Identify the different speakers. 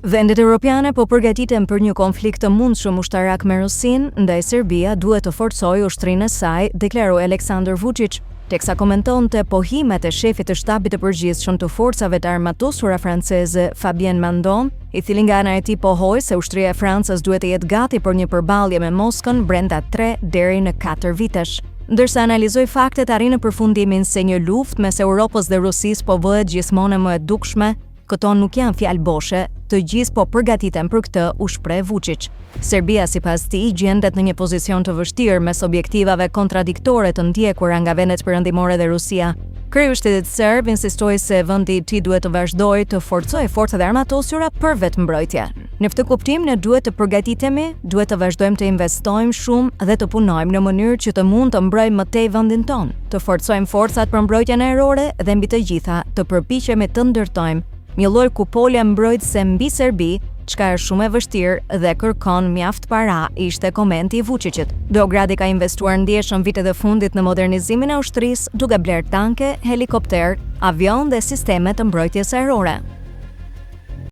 Speaker 1: Vendet europiane po përgatiten për një konflikt të mundshëm ushtarak me Rusinë, ndaj Serbia duhet të forcojë ushtrinë e saj, deklaroi Aleksandar Vučić, teksa komentonte pohimet e shefit të shtabit të përgjithshëm të forcave të armatosura franceze Fabien Mandon, i cili nga ana e tij pohoi se ushtria e Francës duhet të jetë gati për një përballje me Moskën brenda 3 deri në 4 vitesh. Ndërsa analizoi faktet, arri në përfundimin se një luftë mes Europës dhe Rusisë po bëhet gjithmonë më e dukshme. Këto nuk janë fjalë boshe, të gjithë po përgatiten për këtë, u shpreh Vučić. Serbia sipas tij gjendet në një pozicion të vështirë mes objektivave kontradiktore të ndjekura nga vendet perëndimore dhe Rusia. Kryeushteti serb insistoi se vendi i tij duhet të vazhdojë të forcojë forcat armatosura për vetëmbrojtje. Në këtë kuptim ne duhet të përgatitemi, duhet të vazhdojmë të investojmë shumë dhe të punojmë në mënyrë që të mund të mbrojmë më tej vendin tonë, të forcojmë forcat për mbrojtjen ajrore dhe mbi të gjitha të përpiqemi të ndërtojmë një lloj kupole mbrojtëse mbi Serbi, çka është shumë e vështirë dhe kërkon mjaft para, ishte komenti i Vučićit. Beogradi ka investuar ndjeshëm vitet e fundit në modernizimin e ushtrisë, duke bler tanke, helikopter, avion dhe sisteme të mbrojtjes ajrore.